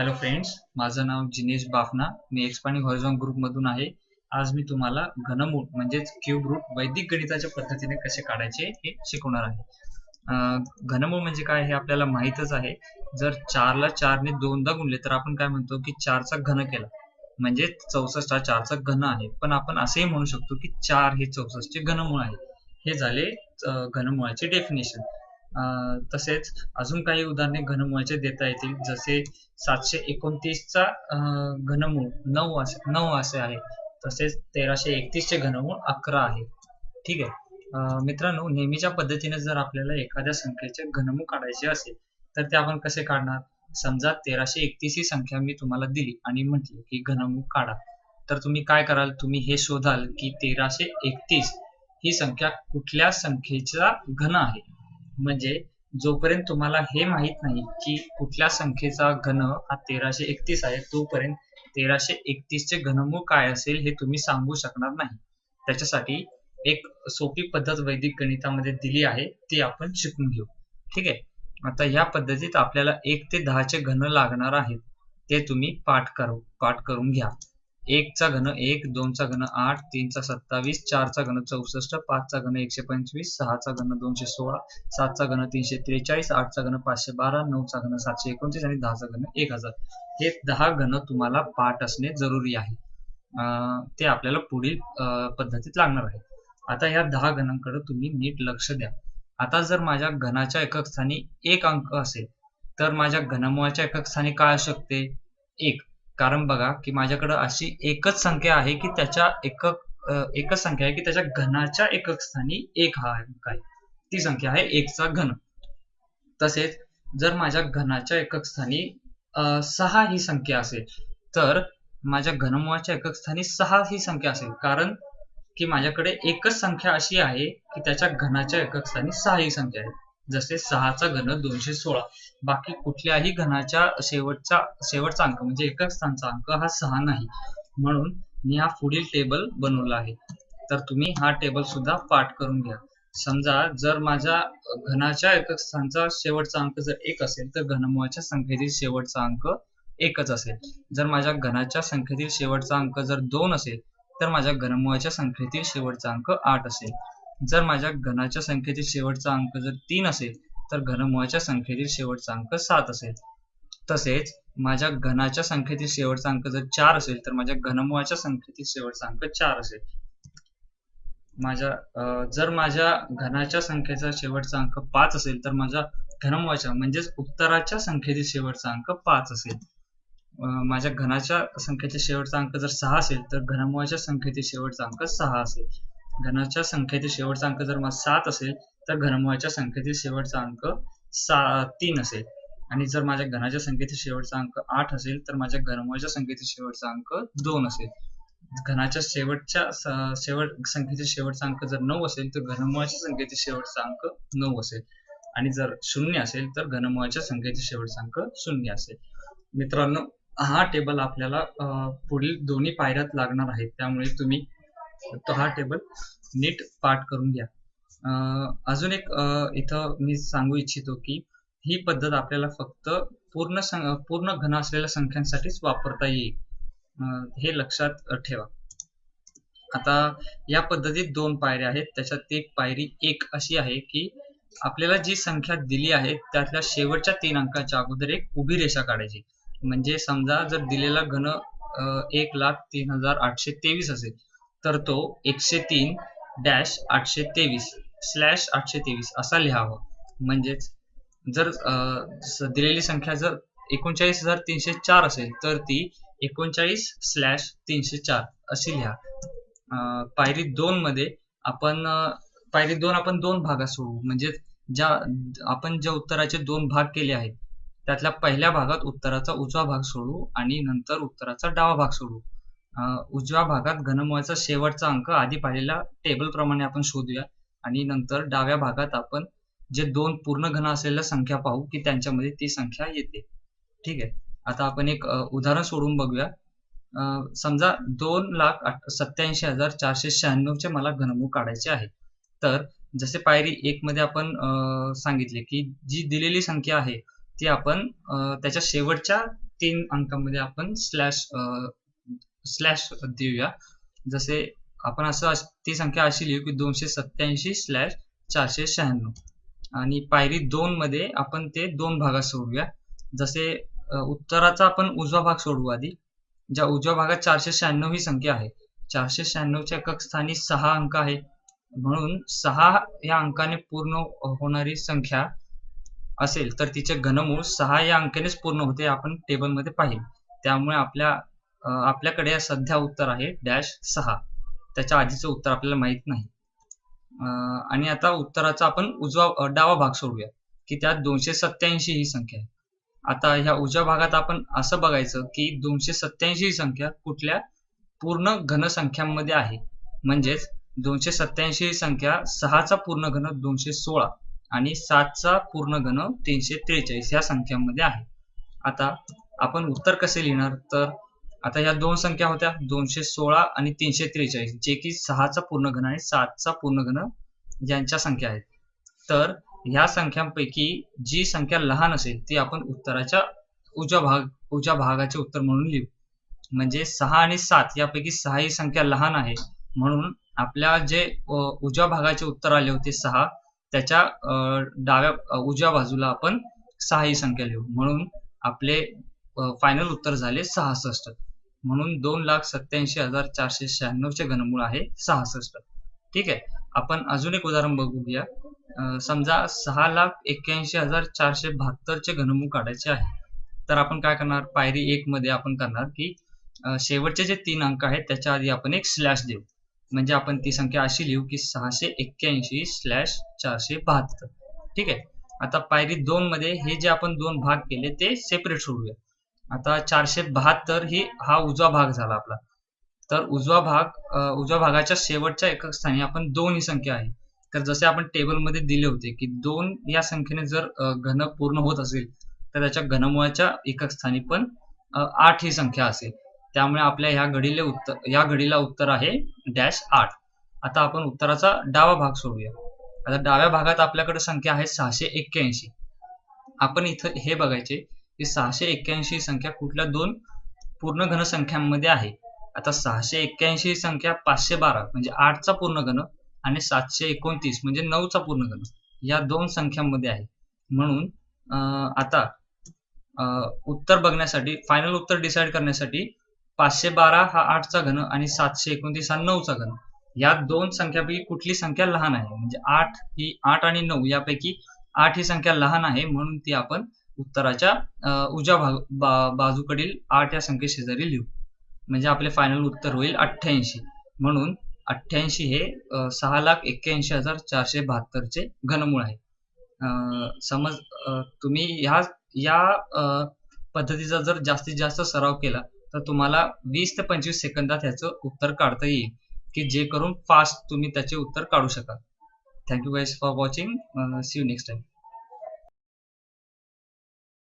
Hello friends, माझं नाव जिनेश बाफना. मी expanding horizon ग्रुपमधून आहे. आज मी तुम्हाला घनमूळ म्हणजेच क्यूब रूट वैदिक गणिताच्या पद्धतीने कसे काढायचे हे शिकवणार आहे. घनमूळ म्हणजे काय हे आपल्याला माहीतच आहे. जर 4ला 4ने दोनदा गुणले तर आपण काय म्हणतो की 4चा घन केला म्हणजे 64 हा 4चा घन आहे. पण आपण असेही म्हणू शकतो की 4 हे 64 चे घनमूळ आहे. हे झाले घनमुळाचे डेफिनेशन. तसेच अजून काही उदाहरणे घनमुळाचे देता येतील, जसे 729चा घनमूळ 9 असे आहे. तसेच 1331चे घनमूळ 11 आहे. ठीक आहे. मित्रांनो, नेहमीच्या पद्धतीने जर आपल्याला एखाद्या संख्येचे घनमूळ काढायचे असेल तर ते आपण कसे काढणार? समजा 1331 ही संख्या मी तुम्हाला दिली आणि म्हटले की घनमूळ काढा, तर तुम्ही काय कराल? तुम्ही हे शोधाल की 1331 ही संख्या कुठल्या संख्येचा घन आहे. म्हणजे जोपर्यंत तुम्हाला हे माहित नाही की कुठल्या संख्येचा घन हा 1331 आहे, तोपर्यंत 1331 चे घनमूळ काय असेल हे तुम्ही सांगू शकणार नाही. त्याच्यासाठी एक सोपी पद्धत वैदिक गणितामध्ये दिली आहे, ती आपण शिकून घेऊ. ठीक आहे. आता या पद्धतीत आपल्याला 1 ते 10 चे घन लागणार आहेत. ते तुम्ही पाठ करून घ्या. 1 चा घन 1, 2 चा घन 8, 3 चा 27, 4 चा घन 64, 5 चा घन 125, 6 चा घन 216, 7 चा घन 343, 8 चा घन 512, 9 चा घन 729 आणि 10 चा घन 1000. हे 10 घन तुम्हाला पाठ असणे जरुरी आहे. ते आपल्याला पुढील पद्धतीत लागणार आहे. आता या 10 घनांकडे तुम्ही नीट लक्ष द्या. आता जर माझ्या घनाच्या एकक स्थानी 1 अंक असेल तर माझ्या घनमुळाच्या एकक स्थानी काय असू शकते? 1. कारण बघा की माझ्याकडे अशी एकच संख्या आहे की एकच संख्या आहे की त्याच्या घनाच्या एकक स्थानी 1 हा अंक आहे. ती संख्या आहे 1 चा घन. तसेच जर माझ्या घनाच्या एकक स्थानी 6 ही संख्या असेल तर माझ्या घनमुळाच्या एकक स्थानी 6 ही संख्या असेल, कारण की माझ्याकडे एकच संख्या अशी आहे की त्याच्या घनाच्या एकक स्थानी 6 ही संख्या आहे. जसे 6 चा घन 216. बाकी कुठल्याही घनाच्या शेवटचा अंक म्हणजे एकक स्थानचा अंक हा 6 नाही. म्हणून मी हा पुढील टेबल बनवला आहे. तर तुम्ही हा टेबल सुद्धा पाठ करून घ्या. समजा जर माझ्या घनाच्या एकक स्थानचा शेवटचा अंक जर 1 असेल तर घनमुळाच्या संख्येतील शेवटचा अंक 1च असेल. जर माझ्या घनाच्या संख्येतील शेवटचा अंक जर 2 असेल तर माझ्या घनमुळाच्या संख्येतील शेवटचा अंक 8 असेल. जर माझ्या घनाच्या संख्येतील शेवटचा अंक जर 3 असेल तर घनमुळाच्या संख्येतील शेवटचा अंक 7 असेल. तसेच माझ्या घनाच्या संख्येतील शेवटचा अंक जर 4 असेल तर माझ्या घनमुळाच्या संख्येतील शेवटचा अंक 4 असेल. जर माझ्या घनाच्या संख्येचा शेवटचा अंक 5 असेल तर माझ्या घनमुळाच्या म्हणजेच उत्तराच्या संख्येतील शेवटचा अंक 5 असेल. माझ्या घनाच्या संख्येचा शेवटचा अंक जर 6 असेल तर घनमुळाच्या संख्येतील शेवटचा अंक 6 असेल. घनाच्या संख्येतील शेवटचा अंक जर 7 असेल तर घनमुळाच्या संख्येतील शेवटचा अंक 3 असेल. आणि जर माझ्या घनाच्या संख्येतील शेवटचा अंक 8 असेल तर माझ्या घनमुळाच्या संख्येतील शेवटचा अंक 2 असेल. घनाच्या संख्येतील शेवटचा अंक जर 9 असेल तर घनमुळाच्या संख्येतील शेवटचा अंक 9 असेल. आणि जर 0 असेल तर घनमुळाच्या संख्येतील शेवटचा अंक 0 असेल. मित्रांनो, हा टेबल आपल्याला पुढील दोन्ही पायऱ्यात लागणार आहे, त्यामुळे तुम्ही हा टेबल नीट पाठ करून घ्या. अजून एक इथं मी सांगू इच्छितो की ही पद्धत आपल्याला फक्त पूर्ण घन असलेल्या संख्यांसाठीच वापरता येईल. हे लक्षात ठेवा. आता या पद्धतीत 2 पायऱ्या आहेत. त्याच्यात एक पायरी 1 अशी आहे की आपल्याला जी संख्या दिली आहे त्यातल्या शेवटच्या 3 अंकाच्या अगोदर एक उभी रेषा काढायची. म्हणजे समजा जर दिलेला घन 1,03,823 असेल तर तो 103-823/823 असा लिहावा. म्हणजेच जर दिलेली संख्या जर 39,304 असेल तर ती 39/304 अशी लिहा. पायरी 2 मध्ये आपण आपण 2 भागात सोडवू. म्हणजे आपण ज्या उत्तराचे 2 भाग केले आहेत त्यातल्या पहिल्या भागात उत्तराचा उजवा भाग सोडवू आणि नंतर उत्तराचा डावा भाग सोडवू. उजव्या भागात घनमुळाचा शेवटचा अंक आधी पाहिलेल्या टेबल प्रमाणे आपण शोधूया आणि नंतर डाव्या भागात आपण जे 2 पूर्ण घन असलेल्या संख्या पाहू की त्यांच्यामध्ये ती संख्या येते. ठीक आहे. आता आपण एक उदाहरण सोडवून बघूया. समजा 2,87,496 चे मला घनमूळ काढायचे आहे. तर जसे पायरी 1 मध्ये आपण सांगितले की जी दिलेली संख्या आहे ती आपण त्याच्या शेवटच्या 3 अंकामध्ये आपण स्लॅश देऊया. जसे आपण ती संख्या अशी लिहू की 287/496. आणि पायरी 2 मध्ये आपण ते 2 भागात सोडूया. जसे उत्तराचा आपण उजवा भाग सोडवू आधी. ज्या उजव्या भागात 496 ही संख्या आहे. 496च्या एकक स्थानी 6 अंक आहे, म्हणून 6 या अंकाने पूर्ण होणारी संख्या असेल तर तिचे घनमूळ 6 या अंकानेच पूर्ण होते, आपण टेबलमध्ये पाहिले. त्यामुळे आपल्याकडे सध्या उत्तर आहे -6. त्याच्या आधीचं उत्तर आपल्याला माहित नाही. आणि आता उत्तराचा आपण डावा भाग सोडूया की त्यात 287 ही संख्या आहे. आता ह्या उजव्या भागात आपण असं बघायचं की 287 ही संख्या कुठल्या पूर्ण घनसंख्यांमध्ये आहे. म्हणजेच 287 ही संख्या 6चा पूर्ण घन 216 आणि 7चा पूर्ण घन 343 या संख्यांमध्ये आहे. आता आपण उत्तर कसे लिहिणार, तर आता या दोन संख्या होत्या 216 आणि 343, जे की 6चा पूर्ण घन आणि 7चा पूर्ण घन यांच्या संख्या आहेत. तर ह्या संख्यांपैकी जी संख्या लहान असेल ती आपण उत्तराच्या उजव्या भागाचे उत्तर म्हणून लिहू. म्हणजे 6 आणि 7 यापैकी 6 ही संख्या लहान आहे, म्हणून आपल्या जे उजव्या भागाचे उत्तर आले होते 6, त्याच्या उजव्या बाजूला आपण 6 ही संख्या लिहू. म्हणून आपले फायनल उत्तर झाले 66. म्हणून 2,87,496 चे घनमूळ आहे 66. ठीक आहे. आपण अजून एक उदाहरण बघूया. समजा 6,81,472 चे घनमूळ काढायचे आहे. तर आपण काय करणार, पायरी 1 मध्ये आपण करणार की शेवटचे जे 3 अंक आहेत त्याच्या आधी आपण एक स्लॅश देऊ. म्हणजे आपण ती संख्या अशी लिहू की 681/472. ठीक आहे. आता पायरी 2 मध्ये हे जे आपण 2 भाग केले ते सेपरेट सोडूया. आता 472 हा उजवा भाग झाला आपला. तर उजव्या भागाच्या शेवटच्या एकक स्थानी आपण 2 ही संख्या आहे. तर जसे आपण टेबलमध्ये दिले होते की 2 या संख्येने जर घन पूर्ण होत असेल तर त्याच्या घनमुळाच्या एकक स्थानी पण 8 ही संख्या असेल. त्यामुळे आपल्या या घडीला उत्तर आहे -8. आता आपण उत्तराचा डावा भाग सोडूया. आता डाव्या भागात आपल्याकडे संख्या आहे 681. आपण इथं हे बघायचे की 681 ही संख्या कुठल्या दोन पूर्ण घनसंख्यांमध्ये आहे. आता 681 ही संख्या 512 म्हणजे 8चा पूर्ण घन आणि 729 म्हणजे 9चा पूर्ण घन या दोन संख्यांमध्ये आहे. म्हणून आता उत्तर बघण्यासाठी, फायनल उत्तर डिसाइड करण्यासाठी 512 हा 8चा घन आणि 729 हा 9चा घन या दोन संख्यापैकी कुठली संख्या लहान आहे. म्हणजे 8 आणि 9 यापैकी 8 ही संख्या लहान आहे, म्हणून ती आपण उत्तराच्या उजव्या बाजूकडील 8 या संख्येशेजारी लिहू. म्हणजे आपले फायनल उत्तर होईल 88. म्हणून 88 हे 6,81,472 चे घनमूळ आहे. समज तुम्ही या पद्धतीचा जर जास्तीत जास्त सराव केला तर तुम्हाला 20 ते 25 सेकंदात ह्याचं उत्तर काढता येईल, की जे करून फास्ट तुम्ही त्याचे उत्तर काढू शकाल. Thank you guys for watching. See you next time.